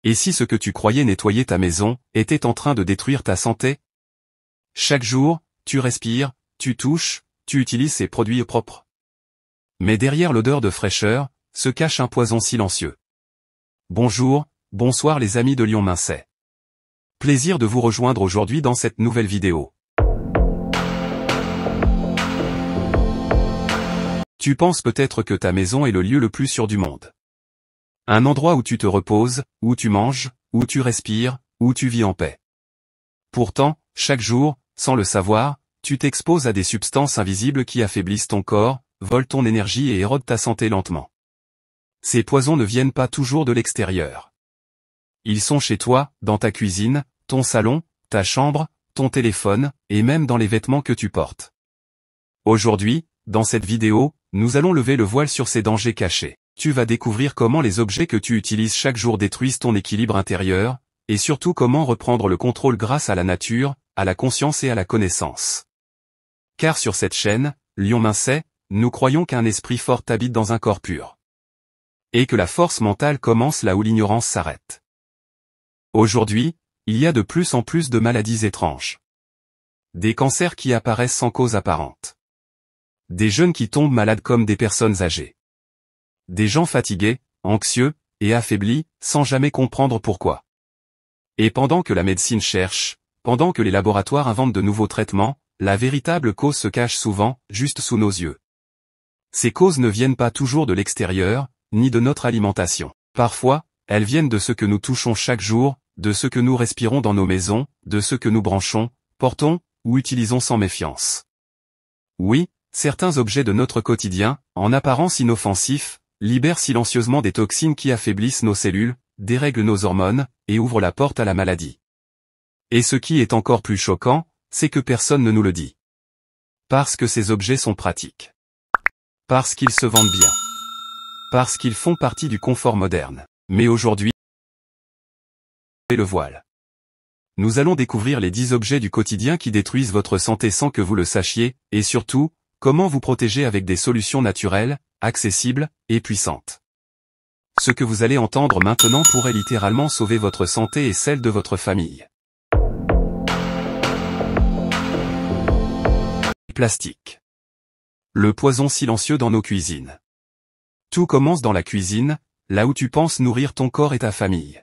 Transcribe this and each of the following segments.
Et si ce que tu croyais nettoyer ta maison était en train de détruire ta santé? Chaque jour, tu respires, tu touches, tu utilises ces produits propres. Mais derrière l'odeur de fraîcheur, se cache un poison silencieux. Bonjour, bonsoir les amis de Lyon Mincet. Plaisir de vous rejoindre aujourd'hui dans cette nouvelle vidéo. Tu penses peut-être que ta maison est le lieu le plus sûr du monde. Un endroit où tu te reposes, où tu manges, où tu respires, où tu vis en paix. Pourtant, chaque jour, sans le savoir, tu t'exposes à des substances invisibles qui affaiblissent ton corps, volent ton énergie et érodent ta santé lentement. Ces poisons ne viennent pas toujours de l'extérieur. Ils sont chez toi, dans ta cuisine, ton salon, ta chambre, ton téléphone, et même dans les vêtements que tu portes. Aujourd'hui, dans cette vidéo, nous allons lever le voile sur ces dangers cachés. Tu vas découvrir comment les objets que tu utilises chaque jour détruisent ton équilibre intérieur, et surtout comment reprendre le contrôle grâce à la nature, à la conscience et à la connaissance. Car sur cette chaîne, Lyon Mincet, nous croyons qu'un esprit fort habite dans un corps pur. Et que la force mentale commence là où l'ignorance s'arrête. Aujourd'hui, il y a de plus en plus de maladies étranges. Des cancers qui apparaissent sans cause apparente. Des jeunes qui tombent malades comme des personnes âgées. Des gens fatigués, anxieux, et affaiblis, sans jamais comprendre pourquoi. Et pendant que la médecine cherche, pendant que les laboratoires inventent de nouveaux traitements, la véritable cause se cache souvent, juste sous nos yeux. Ces causes ne viennent pas toujours de l'extérieur, ni de notre alimentation. Parfois, elles viennent de ce que nous touchons chaque jour, de ce que nous respirons dans nos maisons, de ce que nous branchons, portons, ou utilisons sans méfiance. Oui, certains objets de notre quotidien, en apparence inoffensifs, libèrent silencieusement des toxines qui affaiblissent nos cellules, dérèglent nos hormones, et ouvrent la porte à la maladie. Et ce qui est encore plus choquant, c'est que personne ne nous le dit. Parce que ces objets sont pratiques. Parce qu'ils se vendent bien. Parce qu'ils font partie du confort moderne. Mais aujourd'hui, le voile. Nous allons découvrir les 10 objets du quotidien qui détruisent votre santé sans que vous le sachiez, et surtout, comment vous protéger avec des solutions naturelles, accessibles, et puissantes. Ce que vous allez entendre maintenant pourrait littéralement sauver votre santé et celle de votre famille. Plastique. Le poison silencieux dans nos cuisines. Tout commence dans la cuisine, là où tu penses nourrir ton corps et ta famille.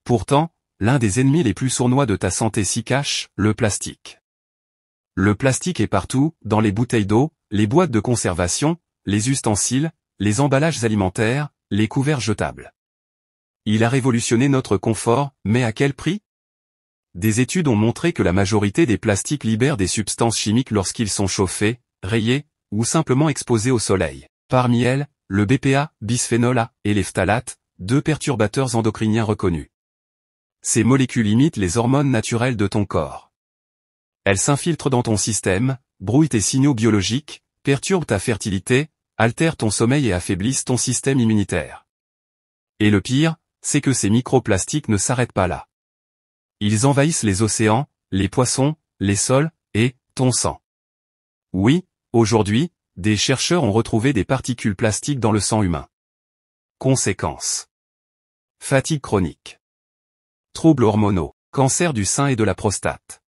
Pourtant, l'un des ennemis les plus sournois de ta santé s'y cache, le plastique. Le plastique est partout, dans les bouteilles d'eau, les boîtes de conservation, les ustensiles, les emballages alimentaires, les couverts jetables. Il a révolutionné notre confort, mais à quel prix? Des études ont montré que la majorité des plastiques libèrent des substances chimiques lorsqu'ils sont chauffés, rayés, ou simplement exposés au soleil. Parmi elles, le BPA, bisphénol A, et les phtalates, 2 perturbateurs endocriniens reconnus. Ces molécules imitent les hormones naturelles de ton corps. Elles s'infiltrent dans ton système, brouillent tes signaux biologiques, perturbent ta fertilité, altèrent ton sommeil et affaiblissent ton système immunitaire. Et le pire, c'est que ces microplastiques ne s'arrêtent pas là. Ils envahissent les océans, les poissons, les sols, et ton sang. Oui, aujourd'hui, des chercheurs ont retrouvé des particules plastiques dans le sang humain. Conséquences. Fatigue chronique. Troubles hormonaux, cancer du sein et de la prostate.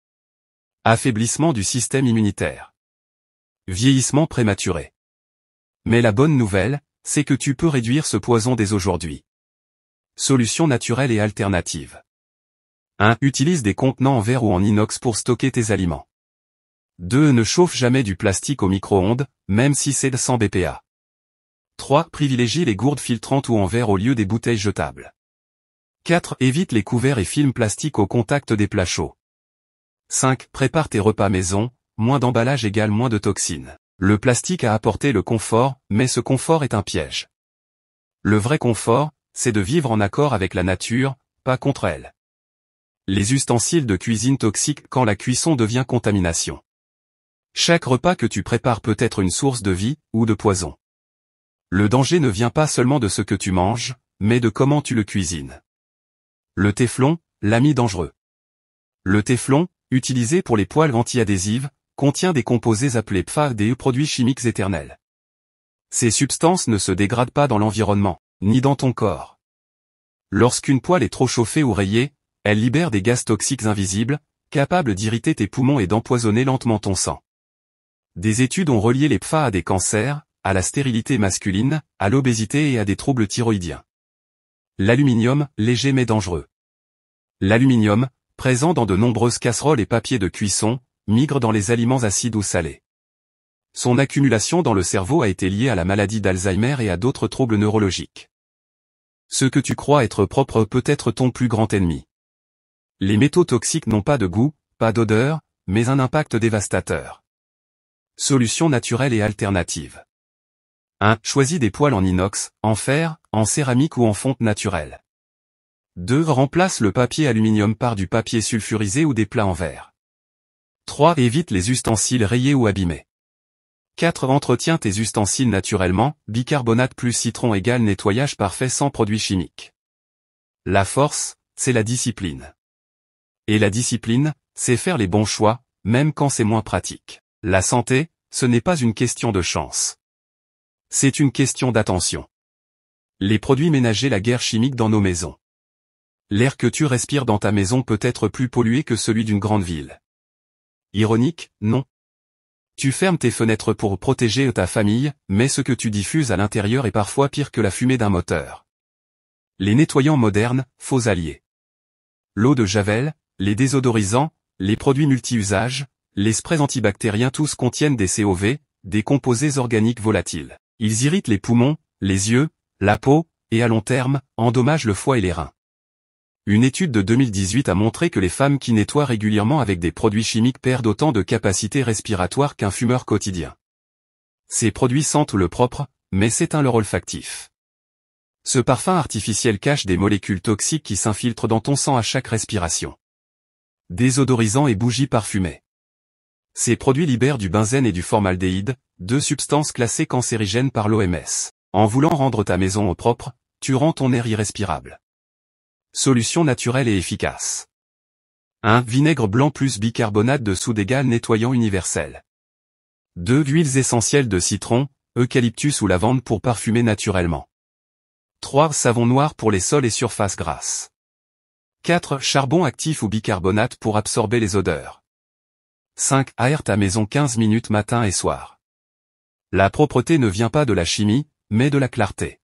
Affaiblissement du système immunitaire. Vieillissement prématuré. Mais la bonne nouvelle, c'est que tu peux réduire ce poison dès aujourd'hui. Solutions naturelles et alternatives. 1. Utilise des contenants en verre ou en inox pour stocker tes aliments. 2. Ne chauffe jamais du plastique au micro-ondes, même si c'est sans BPA. 3. Privilégie les gourdes filtrantes ou en verre au lieu des bouteilles jetables. 4. Évite les couverts et films plastiques au contact des plats chauds. 5. Prépare tes repas maison, moins d'emballage égale moins de toxines. Le plastique a apporté le confort, mais ce confort est un piège. Le vrai confort, c'est de vivre en accord avec la nature, pas contre elle. Les ustensiles de cuisine toxiques quand la cuisson devient contamination. Chaque repas que tu prépares peut être une source de vie, ou de poison. Le danger ne vient pas seulement de ce que tu manges, mais de comment tu le cuisines. Le téflon, l'ami dangereux. Le téflon, utilisé pour les poêles anti-adhésives, contient des composés appelés PFAS, des produits chimiques éternels. Ces substances ne se dégradent pas dans l'environnement, ni dans ton corps. Lorsqu'une poêle est trop chauffée ou rayée, elle libère des gaz toxiques invisibles, capables d'irriter tes poumons et d'empoisonner lentement ton sang. Des études ont relié les PFAS à des cancers, à la stérilité masculine, à l'obésité et à des troubles thyroïdiens. L'aluminium, léger mais dangereux. L'aluminium, présent dans de nombreuses casseroles et papiers de cuisson, migre dans les aliments acides ou salés. Son accumulation dans le cerveau a été liée à la maladie d'Alzheimer et à d'autres troubles neurologiques. Ce que tu crois être propre peut être ton plus grand ennemi. Les métaux toxiques n'ont pas de goût, pas d'odeur, mais un impact dévastateur. Solutions naturelles et alternatives. 1. Choisis des poêles en inox, en fer, en céramique ou en fonte naturelle. 2. Remplace le papier aluminium par du papier sulfurisé ou des plats en verre. 3. Évite les ustensiles rayés ou abîmés. 4. Entretiens tes ustensiles naturellement, bicarbonate plus citron égale nettoyage parfait sans produits chimiques. La force, c'est la discipline. Et la discipline, c'est faire les bons choix, même quand c'est moins pratique. La santé, ce n'est pas une question de chance. C'est une question d'attention. Les produits ménagers, la guerre chimique dans nos maisons. L'air que tu respires dans ta maison peut être plus pollué que celui d'une grande ville. Ironique, non. Tu fermes tes fenêtres pour protéger ta famille, mais ce que tu diffuses à l'intérieur est parfois pire que la fumée d'un moteur. Les nettoyants modernes, faux alliés. L'eau de Javel, les désodorisants, les produits multi-usages, les sprays antibactériens tous contiennent des COV, des composés organiques volatiles. Ils irritent les poumons, les yeux, la peau, et à long terme, endommagent le foie et les reins. Une étude de 2018 a montré que les femmes qui nettoient régulièrement avec des produits chimiques perdent autant de capacité respiratoire qu'un fumeur quotidien. Ces produits sentent le propre, mais s'éteint leur olfactif. Ce parfum artificiel cache des molécules toxiques qui s'infiltrent dans ton sang à chaque respiration. Désodorisants et bougies parfumées. Ces produits libèrent du benzène et du formaldéhyde, deux substances classées cancérigènes par l'OMS. En voulant rendre ta maison au propre, tu rends ton air irrespirable. Solution naturelle et efficace. 1. Vinaigre blanc plus bicarbonate de soude égale nettoyant universel. 2. Huiles essentielles de citron, eucalyptus ou lavande pour parfumer naturellement. 3. Savon noir pour les sols et surfaces grasses. 4. Charbon actif ou bicarbonate pour absorber les odeurs. 5. Aère ta maison 15 minutes matin et soir. La propreté ne vient pas de la chimie, mais de la clarté.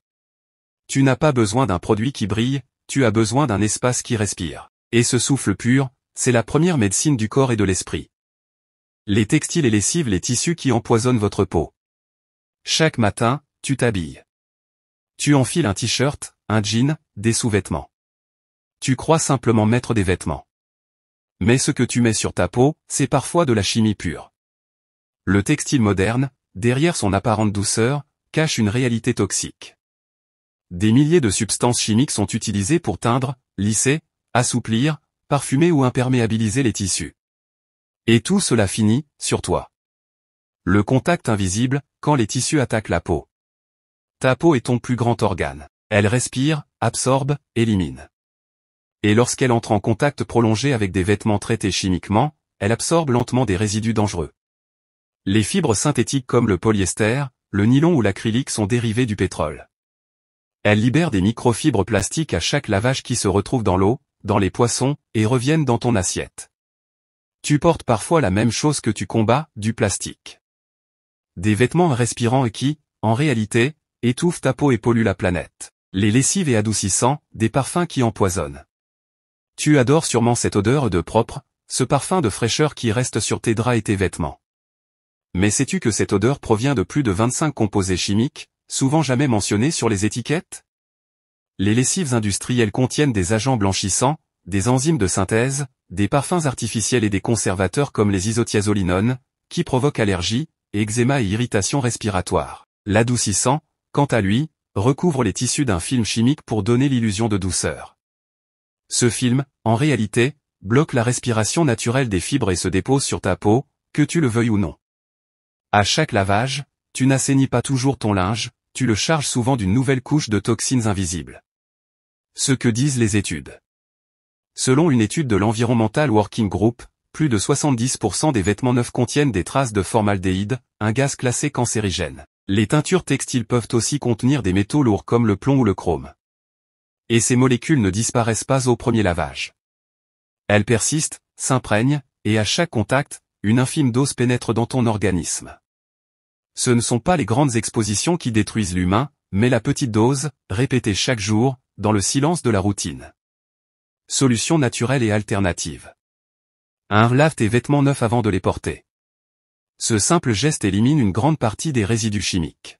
Tu n'as pas besoin d'un produit qui brille, tu as besoin d'un espace qui respire. Et ce souffle pur, c'est la première médecine du corps et de l'esprit. Les textiles et lessives, les tissus qui empoisonnent votre peau. Chaque matin, tu t'habilles. Tu enfiles un t-shirt, un jean, des sous-vêtements. Tu crois simplement mettre des vêtements. Mais ce que tu mets sur ta peau, c'est parfois de la chimie pure. Le textile moderne, derrière son apparente douceur, cache une réalité toxique. Des milliers de substances chimiques sont utilisées pour teindre, lisser, assouplir, parfumer ou imperméabiliser les tissus. Et tout cela finit, sur toi. Le contact invisible, quand les tissus attaquent la peau. Ta peau est ton plus grand organe. Elle respire, absorbe, élimine. Et lorsqu'elle entre en contact prolongé avec des vêtements traités chimiquement, elle absorbe lentement des résidus dangereux. Les fibres synthétiques comme le polyester, le nylon ou l'acrylique sont dérivés du pétrole. Elles libèrent des microfibres plastiques à chaque lavage qui se retrouvent dans l'eau, dans les poissons, et reviennent dans ton assiette. Tu portes parfois la même chose que tu combats, du plastique. Des vêtements respirants et qui, en réalité, étouffent ta peau et polluent la planète. Les lessives et adoucissants, des parfums qui empoisonnent. Tu adores sûrement cette odeur de propre, ce parfum de fraîcheur qui reste sur tes draps et tes vêtements. Mais sais-tu que cette odeur provient de plus de 25 composés chimiques, souvent jamais mentionnés sur les étiquettes? Les lessives industrielles contiennent des agents blanchissants, des enzymes de synthèse, des parfums artificiels et des conservateurs comme les isothiazolinones, qui provoquent allergies, eczéma et irritation respiratoire. L'adoucissant, quant à lui, recouvre les tissus d'un film chimique pour donner l'illusion de douceur. Ce film, en réalité, bloque la respiration naturelle des fibres et se dépose sur ta peau, que tu le veuilles ou non. À chaque lavage, tu n'assainis pas toujours ton linge, tu le charges souvent d'une nouvelle couche de toxines invisibles. Ce que disent les études. Selon une étude de l'Environmental Working Group, plus de 70% des vêtements neufs contiennent des traces de formaldéhyde, un gaz classé cancérigène. Les teintures textiles peuvent aussi contenir des métaux lourds comme le plomb ou le chrome. Et ces molécules ne disparaissent pas au premier lavage. Elles persistent, s'imprègnent, et à chaque contact, une infime dose pénètre dans ton organisme. Ce ne sont pas les grandes expositions qui détruisent l'humain, mais la petite dose, répétée chaque jour, dans le silence de la routine. Solution naturelle et alternative. 1. Lave tes vêtements neufs avant de les porter. Ce simple geste élimine une grande partie des résidus chimiques.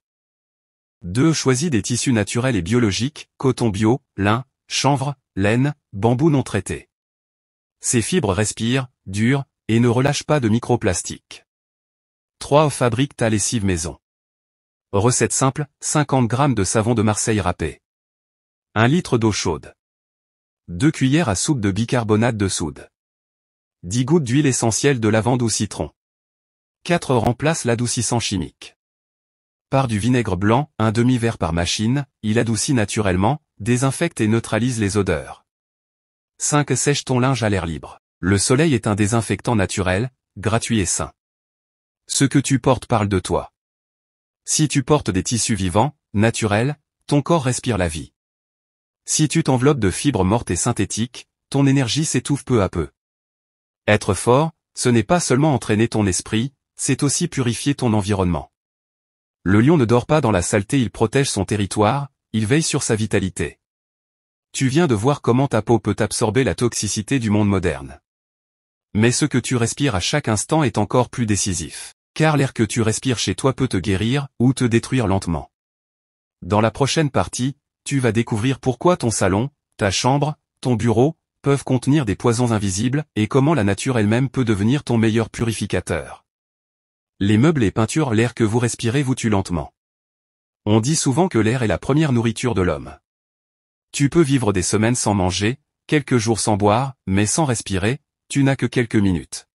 2. Choisis des tissus naturels et biologiques, coton bio, lin, chanvre, laine, bambou non traité. Ces fibres respirent, durent, et ne relâchent pas de microplastiques. 3. Fabrique ta lessive maison. Recette simple, 50 g de savon de Marseille râpé. 1 litre d'eau chaude. 2 cuillères à soupe de bicarbonate de soude. 10 gouttes d'huile essentielle de lavande ou citron. 4. Remplace l'adoucissant chimique. Par du vinaigre blanc, un demi-verre par machine, il adoucit naturellement, désinfecte et neutralise les odeurs. 5. Sèche ton linge à l'air libre. Le soleil est un désinfectant naturel, gratuit et sain. Ce que tu portes parle de toi. Si tu portes des tissus vivants, naturels, ton corps respire la vie. Si tu t'enveloppes de fibres mortes et synthétiques, ton énergie s'étouffe peu à peu. Être fort, ce n'est pas seulement entraîner ton esprit, c'est aussi purifier ton environnement. Le lion ne dort pas dans la saleté, il protège son territoire, il veille sur sa vitalité. Tu viens de voir comment ta peau peut absorber la toxicité du monde moderne. Mais ce que tu respires à chaque instant est encore plus décisif, car l'air que tu respires chez toi peut te guérir ou te détruire lentement. Dans la prochaine partie, tu vas découvrir pourquoi ton salon, ta chambre, ton bureau, peuvent contenir des poisons invisibles et comment la nature elle-même peut devenir ton meilleur purificateur. Les meubles et peintures, l'air que vous respirez vous tue lentement. On dit souvent que l'air est la première nourriture de l'homme. Tu peux vivre des semaines sans manger, quelques jours sans boire, mais sans respirer, tu n'as que quelques minutes.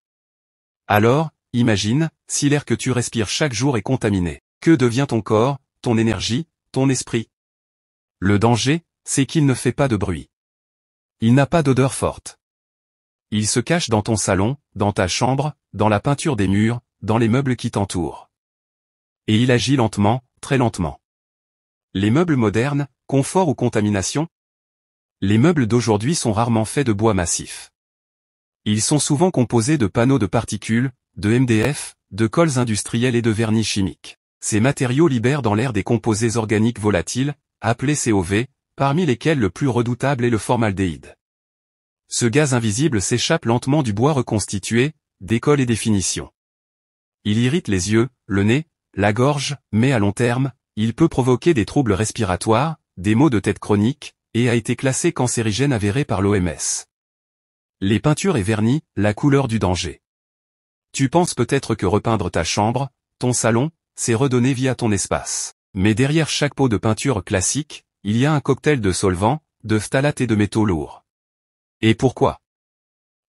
Alors, imagine, si l'air que tu respires chaque jour est contaminé, que devient ton corps, ton énergie, ton esprit? Le danger, c'est qu'il ne fait pas de bruit. Il n'a pas d'odeur forte. Il se cache dans ton salon, dans ta chambre, dans la peinture des murs, dans les meubles qui t'entourent. Et il agit lentement, très lentement. Les meubles modernes, confort ou contamination? Les meubles d'aujourd'hui sont rarement faits de bois massif. Ils sont souvent composés de panneaux de particules, de MDF, de cols industriels et de vernis chimiques. Ces matériaux libèrent dans l'air des composés organiques volatiles, appelés COV, parmi lesquels le plus redoutable est le formaldéhyde. Ce gaz invisible s'échappe lentement du bois reconstitué, des cols et des finitions. Il irrite les yeux, le nez, la gorge, mais à long terme, il peut provoquer des troubles respiratoires, des maux de tête chroniques, et a été classé cancérigène avéré par l'OMS. Les peintures et vernis, la couleur du danger. Tu penses peut-être que repeindre ta chambre, ton salon, c'est redonner vie à ton espace. Mais derrière chaque pot de peinture classique, il y a un cocktail de solvants, de phtalates et de métaux lourds. Et pourquoi?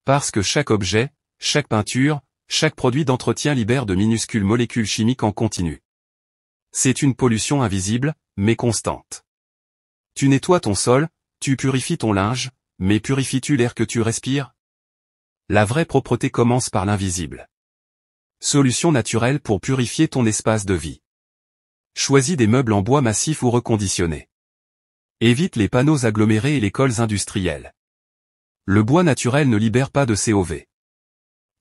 Parce que chaque objet, chaque peinture, chaque produit d'entretien libère de minuscules molécules chimiques en continu. C'est une pollution invisible, mais constante. Tu nettoies ton sol, tu purifies ton linge, mais purifies-tu l'air que tu respires? La vraie propreté commence par l'invisible. Solution naturelle pour purifier ton espace de vie. Choisis des meubles en bois massif ou reconditionnés. Évite les panneaux agglomérés et les cols industriels. Le bois naturel ne libère pas de COV.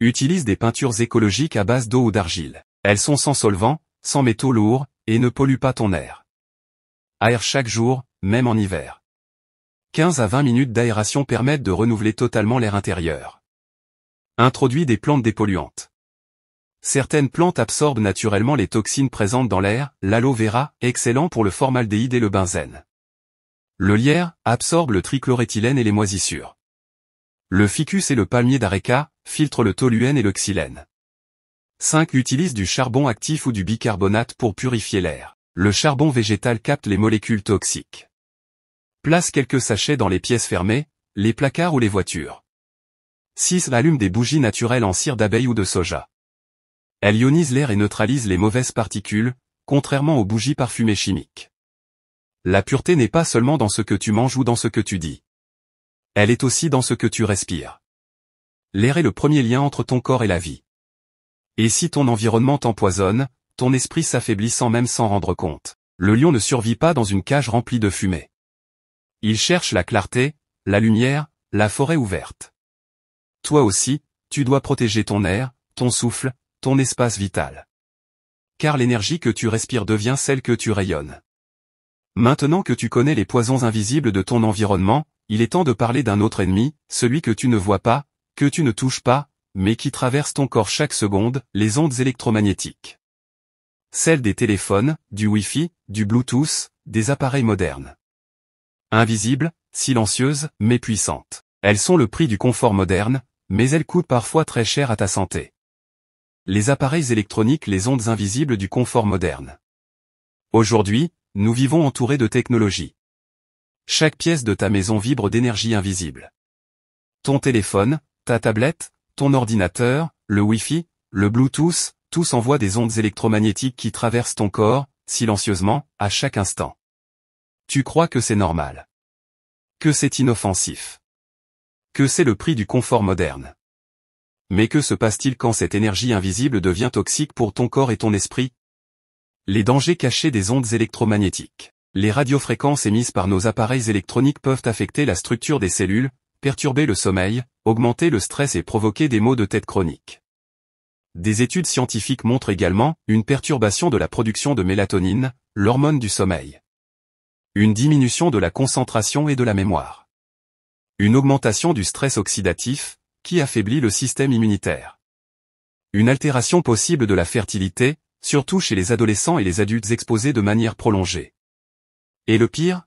Utilise des peintures écologiques à base d'eau ou d'argile. Elles sont sans solvant, sans métaux lourds, et ne polluent pas ton air. Aère chaque jour, même en hiver. 15 à 20 minutes d'aération permettent de renouveler totalement l'air intérieur. Introduis des plantes dépolluantes. Certaines plantes absorbent naturellement les toxines présentes dans l'air, l'aloe vera, excellent pour le formaldéhyde et le benzène. Le lierre, absorbe le trichloréthylène et les moisissures. Le ficus et le palmier d'aréca, filtrent le toluène et le xylène. 5. Utilise du charbon actif ou du bicarbonate pour purifier l'air. Le charbon végétal capte les molécules toxiques. Place quelques sachets dans les pièces fermées, les placards ou les voitures. 6. Allume des bougies naturelles en cire d'abeille ou de soja. Elle ionise l'air et neutralise les mauvaises particules, contrairement aux bougies parfumées chimiques. La pureté n'est pas seulement dans ce que tu manges ou dans ce que tu dis. Elle est aussi dans ce que tu respires. L'air est le premier lien entre ton corps et la vie. Et si ton environnement t'empoisonne, ton esprit s'affaiblit sans même s'en rendre compte. Le lion ne survit pas dans une cage remplie de fumée. Ils cherchent la clarté, la lumière, la forêt ouverte. Toi aussi, tu dois protéger ton air, ton souffle, ton espace vital. Car l'énergie que tu respires devient celle que tu rayonnes. Maintenant que tu connais les poisons invisibles de ton environnement, il est temps de parler d'un autre ennemi, celui que tu ne vois pas, que tu ne touches pas, mais qui traverse ton corps chaque seconde, les ondes électromagnétiques. Celles des téléphones, du Wi-Fi, du Bluetooth, des appareils modernes. Invisibles, silencieuses, mais puissantes. Elles sont le prix du confort moderne, mais elles coûtent parfois très cher à ta santé. Les appareils électroniques, les ondes invisibles du confort moderne. Aujourd'hui, nous vivons entourés de technologies. Chaque pièce de ta maison vibre d'énergie invisible. Ton téléphone, ta tablette, ton ordinateur, le Wi-Fi, le Bluetooth, tous envoient des ondes électromagnétiques qui traversent ton corps, silencieusement, à chaque instant. Tu crois que c'est normal. Que c'est inoffensif. Que c'est le prix du confort moderne. Mais que se passe-t-il quand cette énergie invisible devient toxique pour ton corps et ton esprit? Les dangers cachés des ondes électromagnétiques. Les radiofréquences émises par nos appareils électroniques peuvent affecter la structure des cellules, perturber le sommeil, augmenter le stress et provoquer des maux de tête chroniques. Des études scientifiques montrent également une perturbation de la production de mélatonine, l'hormone du sommeil. Une diminution de la concentration et de la mémoire. Une augmentation du stress oxydatif, qui affaiblit le système immunitaire. Une altération possible de la fertilité, surtout chez les adolescents et les adultes exposés de manière prolongée. Et le pire?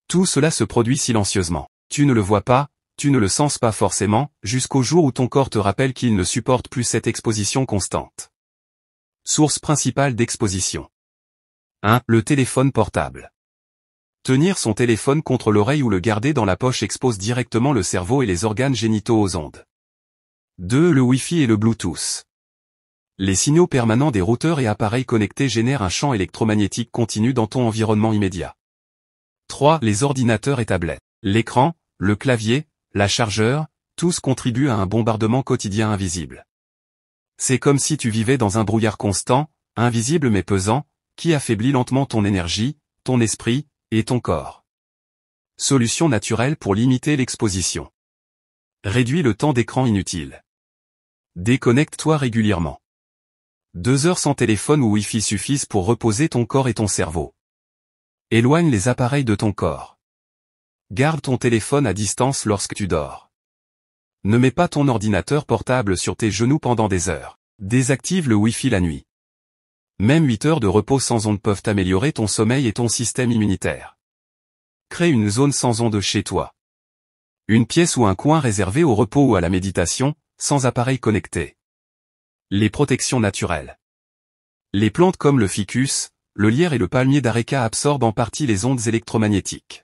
Tout cela se produit silencieusement. Tu ne le vois pas, tu ne le sens pas forcément, jusqu'au jour où ton corps te rappelle qu'il ne supporte plus cette exposition constante. Source principale d'exposition. 1. Le téléphone portable. Tenir son téléphone contre l'oreille ou le garder dans la poche expose directement le cerveau et les organes génitaux aux ondes. 2. Le Wi-Fi et le Bluetooth. Les signaux permanents des routeurs et appareils connectés génèrent un champ électromagnétique continu dans ton environnement immédiat. 3. Les ordinateurs et tablettes. L'écran, le clavier, la chargeur, tous contribuent à un bombardement quotidien invisible. C'est comme si tu vivais dans un brouillard constant, invisible mais pesant, qui affaiblit lentement ton énergie, ton esprit, et ton corps. Solution naturelle pour limiter l'exposition. Réduis le temps d'écran inutile. Déconnecte-toi régulièrement. 2 heures sans téléphone ou Wi-Fi suffisent pour reposer ton corps et ton cerveau. Éloigne les appareils de ton corps. Garde ton téléphone à distance lorsque tu dors. Ne mets pas ton ordinateur portable sur tes genoux pendant des heures. Désactive le Wi-Fi la nuit. Même 8 heures de repos sans ondes peuvent améliorer ton sommeil et ton système immunitaire. Crée une zone sans ondes chez toi. Une pièce ou un coin réservé au repos ou à la méditation, sans appareil connecté. Les protections naturelles. Les plantes comme le ficus, le lierre et le palmier d'areca absorbent en partie les ondes électromagnétiques.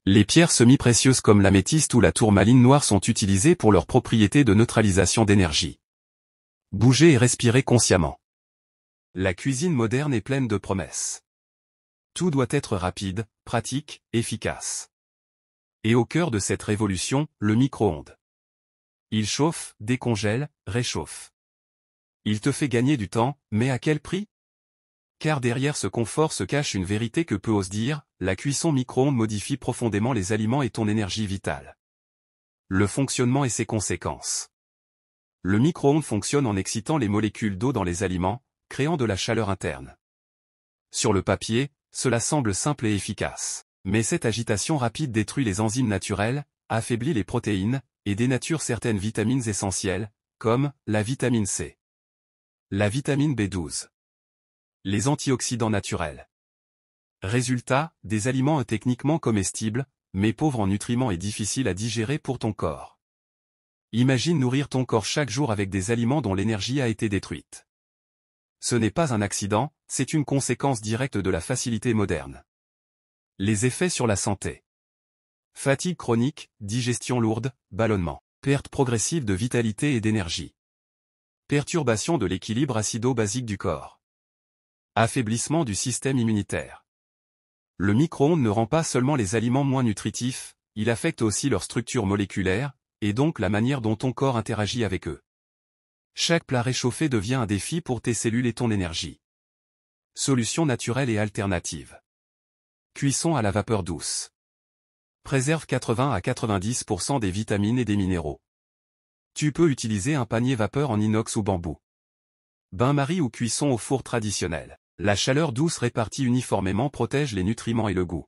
Les pierres semi-précieuses comme l'améthyste ou la tourmaline noire sont utilisées pour leur propriété de neutralisation d'énergie. Bougez et respirez consciemment. La cuisine moderne est pleine de promesses. Tout doit être rapide, pratique, efficace. Et au cœur de cette révolution, le micro-ondes. Il chauffe, décongèle, réchauffe. Il te fait gagner du temps, mais à quel prix? Car derrière ce confort se cache une vérité que peu osent dire, la cuisson micro-ondes modifie profondément les aliments et ton énergie vitale. Le fonctionnement et ses conséquences. Le micro-ondes fonctionne en excitant les molécules d'eau dans les aliments, créant de la chaleur interne. Sur le papier, cela semble simple et efficace. Mais cette agitation rapide détruit les enzymes naturelles, affaiblit les protéines, et dénature certaines vitamines essentielles, comme la vitamine C. La vitamine B12. Les antioxydants naturels. Résultat, des aliments techniquement comestibles, mais pauvres en nutriments et difficiles à digérer pour ton corps. Imagine nourrir ton corps chaque jour avec des aliments dont l'énergie a été détruite. Ce n'est pas un accident, c'est une conséquence directe de la facilité moderne. Les effets sur la santé. Fatigue chronique, digestion lourde, ballonnement, perte progressive de vitalité et d'énergie. Perturbation de l'équilibre acido-basique du corps. Affaiblissement du système immunitaire. Le micro-ondes ne rend pas seulement les aliments moins nutritifs, il affecte aussi leur structure moléculaire, et donc la manière dont ton corps interagit avec eux. Chaque plat réchauffé devient un défi pour tes cellules et ton énergie. Solutions naturelles et alternatives. Cuisson à la vapeur douce. Préserve 80 à 90% des vitamines et des minéraux. Tu peux utiliser un panier vapeur en inox ou bambou. Bain-marie ou cuisson au four traditionnel. La chaleur douce répartie uniformément protège les nutriments et le goût.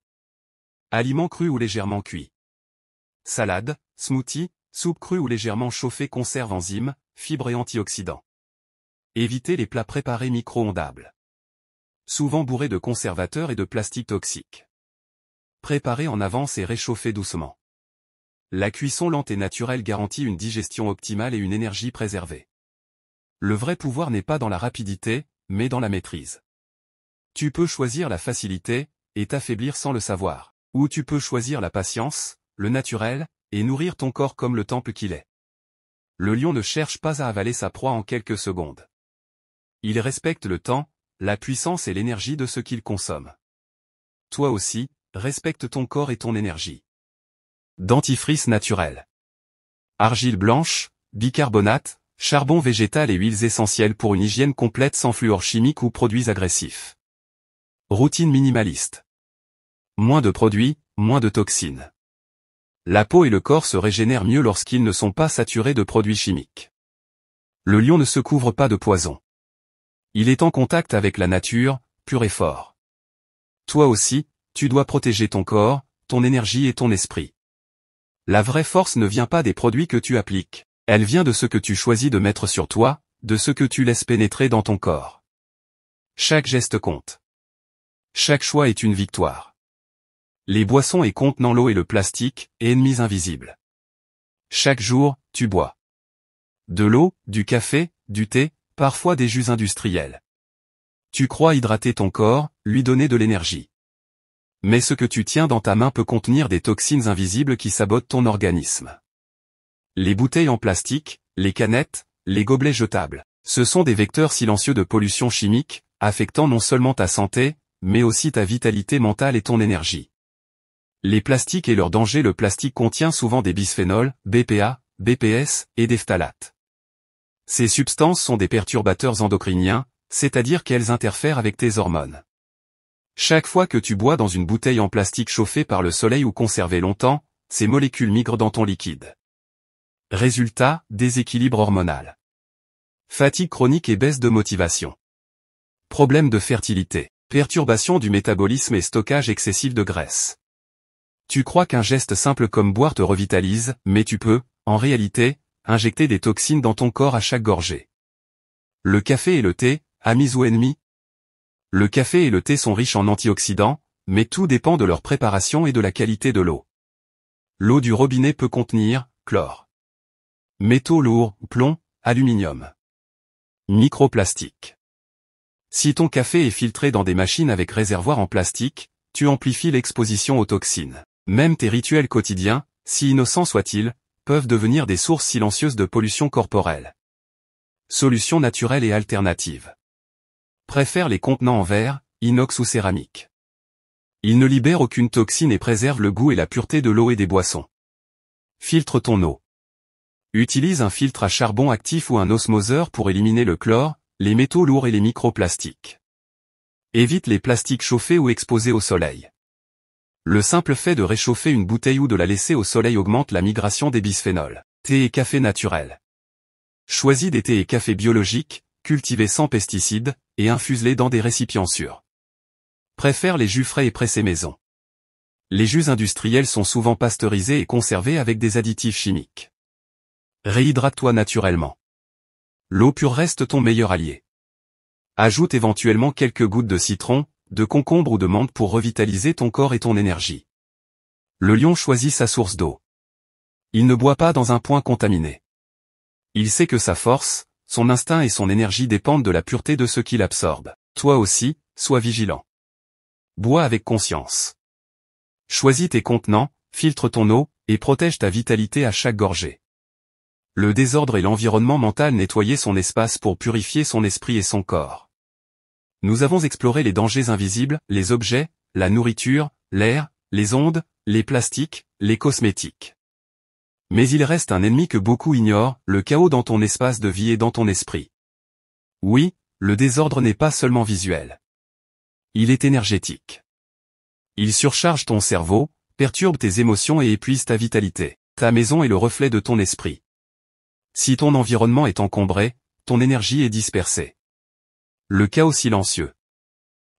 Aliments crus ou légèrement cuits. Salade, smoothie, soupe crue ou légèrement chauffée conserve enzymes, fibres et antioxydants. Évitez les plats préparés micro-ondables. Souvent bourrés de conservateurs et de plastique toxique. Préparez en avance et réchauffez doucement. La cuisson lente et naturelle garantit une digestion optimale et une énergie préservée. Le vrai pouvoir n'est pas dans la rapidité, mais dans la maîtrise. Tu peux choisir la facilité, et t'affaiblir sans le savoir. Ou tu peux choisir la patience, le naturel, et nourrir ton corps comme le temple qu'il est. Le lion ne cherche pas à avaler sa proie en quelques secondes. Il respecte le temps, la puissance et l'énergie de ce qu'il consomme. Toi aussi, respecte ton corps et ton énergie. Dentifrice naturel. Argile blanche, bicarbonate, charbon végétal et huiles essentielles pour une hygiène complète sans fluor chimique ou produits agressifs. Routine minimaliste. Moins de produits, moins de toxines. La peau et le corps se régénèrent mieux lorsqu'ils ne sont pas saturés de produits chimiques. Le lion ne se couvre pas de poison. Il est en contact avec la nature, pur et fort. Toi aussi, tu dois protéger ton corps, ton énergie et ton esprit. La vraie force ne vient pas des produits que tu appliques, elle vient de ce que tu choisis de mettre sur toi, de ce que tu laisses pénétrer dans ton corps. Chaque geste compte. Chaque choix est une victoire. Les boissons et contenant l'eau et le plastique, ennemis invisibles. Chaque jour, tu bois de l'eau, du café, du thé, parfois des jus industriels. Tu crois hydrater ton corps, lui donner de l'énergie. Mais ce que tu tiens dans ta main peut contenir des toxines invisibles qui sabotent ton organisme. Les bouteilles en plastique, les canettes, les gobelets jetables, ce sont des vecteurs silencieux de pollution chimique, affectant non seulement ta santé, mais aussi ta vitalité mentale et ton énergie. Les plastiques et leurs dangers. Le plastique contient souvent des bisphénols, BPA, BPS, et des phtalates. Ces substances sont des perturbateurs endocriniens, c'est-à-dire qu'elles interfèrent avec tes hormones. Chaque fois que tu bois dans une bouteille en plastique chauffée par le soleil ou conservée longtemps, ces molécules migrent dans ton liquide. Résultat, déséquilibre hormonal. Fatigue chronique et baisse de motivation. Problème de fertilité. Perturbation du métabolisme et stockage excessif de graisse. Tu crois qu'un geste simple comme boire te revitalise, mais tu peux, en réalité, injecter des toxines dans ton corps à chaque gorgée. Le café et le thé, amis ou ennemis? Le café et le thé sont riches en antioxydants, mais tout dépend de leur préparation et de la qualité de l'eau. L'eau du robinet peut contenir chlore, métaux lourds, plomb, aluminium, microplastiques. Si ton café est filtré dans des machines avec réservoir en plastique, tu amplifies l'exposition aux toxines. Même tes rituels quotidiens, si innocents soient-ils, peuvent devenir des sources silencieuses de pollution corporelle. Solutions naturelles et alternatives. Préfère les contenants en verre, inox ou céramique. Ils ne libèrent aucune toxine et préservent le goût et la pureté de l'eau et des boissons. Filtre ton eau. Utilise un filtre à charbon actif ou un osmoseur pour éliminer le chlore, les métaux lourds et les microplastiques. Évite les plastiques chauffés ou exposés au soleil. Le simple fait de réchauffer une bouteille ou de la laisser au soleil augmente la migration des bisphénols. Thé et café naturel. Choisis des thés et cafés biologiques, cultivés sans pesticides, et infuse-les dans des récipients sûrs. Préfère les jus frais et pressés maison. Les jus industriels sont souvent pasteurisés et conservés avec des additifs chimiques. Réhydrate-toi naturellement. L'eau pure reste ton meilleur allié. Ajoute éventuellement quelques gouttes de citron, de concombre ou de menthe pour revitaliser ton corps et ton énergie. Le lion choisit sa source d'eau. Il ne boit pas dans un point contaminé. Il sait que sa force, son instinct et son énergie dépendent de la pureté de ce qu'il absorbe. Toi aussi, sois vigilant. Bois avec conscience. Choisis tes contenants, filtre ton eau, et protège ta vitalité à chaque gorgée. Le désordre et l'environnement mental. Nettoyer son espace pour purifier son esprit et son corps. Nous avons exploré les dangers invisibles, les objets, la nourriture, l'air, les ondes, les plastiques, les cosmétiques. Mais il reste un ennemi que beaucoup ignorent, le chaos dans ton espace de vie et dans ton esprit. Oui, le désordre n'est pas seulement visuel. Il est énergétique. Il surcharge ton cerveau, perturbe tes émotions et épuise ta vitalité. Ta maison est le reflet de ton esprit. Si ton environnement est encombré, ton énergie est dispersée. Le chaos silencieux.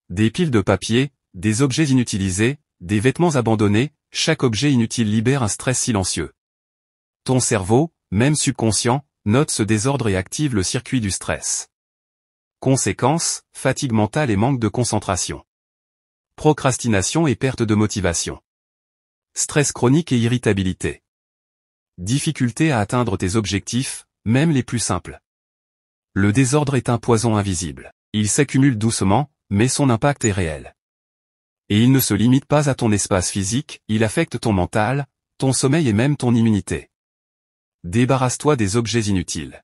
Des piles de papier, des objets inutilisés, des vêtements abandonnés, chaque objet inutile libère un stress silencieux. Ton cerveau, même subconscient, note ce désordre et active le circuit du stress. Conséquences, fatigue mentale et manque de concentration. Procrastination et perte de motivation. Stress chronique et irritabilité. Difficulté à atteindre tes objectifs, même les plus simples. Le désordre est un poison invisible. Il s'accumule doucement, mais son impact est réel. Et il ne se limite pas à ton espace physique, il affecte ton mental, ton sommeil et même ton immunité. Débarrasse-toi des objets inutiles.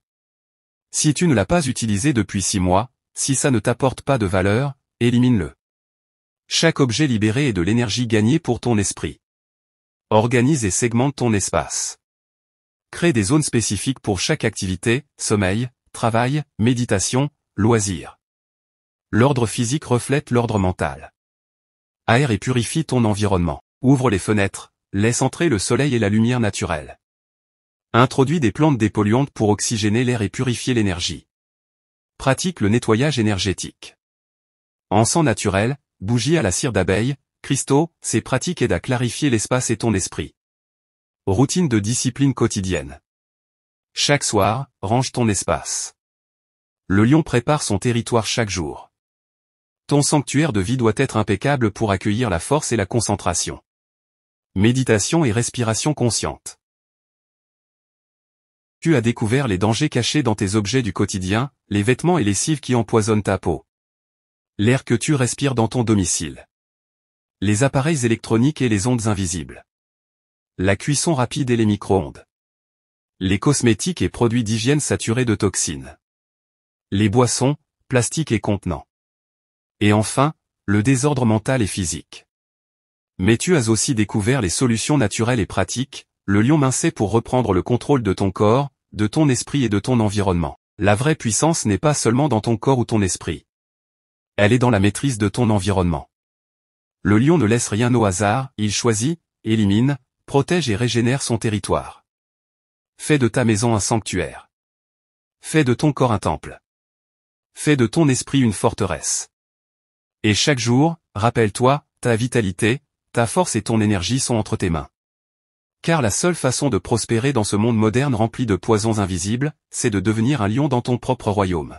Si tu ne l'as pas utilisé depuis 6 mois, si ça ne t'apporte pas de valeur, élimine-le. Chaque objet libéré est de l'énergie gagnée pour ton esprit. Organise et segmente ton espace. Crée des zones spécifiques pour chaque activité, sommeil, travail, méditation, loisirs. L'ordre physique reflète l'ordre mental. Aère et purifie ton environnement. Ouvre les fenêtres, laisse entrer le soleil et la lumière naturelle. Introduis des plantes dépolluantes pour oxygéner l'air et purifier l'énergie. Pratique le nettoyage énergétique. Encens naturel, bougies à la cire d'abeille, cristaux, ces pratiques aident à clarifier l'espace et ton esprit. Routine de discipline quotidienne. Chaque soir, range ton espace. Le lion prépare son territoire chaque jour. Ton sanctuaire de vie doit être impeccable pour accueillir la force et la concentration. Méditation et respiration consciente. Tu as découvert les dangers cachés dans tes objets du quotidien, les vêtements et lessives qui empoisonnent ta peau. L'air que tu respires dans ton domicile. Les appareils électroniques et les ondes invisibles. La cuisson rapide et les micro-ondes. Les cosmétiques et produits d'hygiène saturés de toxines. Les boissons, plastiques et contenants. Et enfin, le désordre mental et physique. Mais tu as aussi découvert les solutions naturelles et pratiques, le lion mincé pour reprendre le contrôle de ton corps, de ton esprit et de ton environnement. La vraie puissance n'est pas seulement dans ton corps ou ton esprit. Elle est dans la maîtrise de ton environnement. Le lion ne laisse rien au hasard, il choisit, élimine, protège et régénère son territoire. Fais de ta maison un sanctuaire. Fais de ton corps un temple. Fais de ton esprit une forteresse. Et chaque jour, rappelle-toi, ta vitalité, ta force et ton énergie sont entre tes mains. Car la seule façon de prospérer dans ce monde moderne rempli de poisons invisibles, c'est de devenir un lion dans ton propre royaume.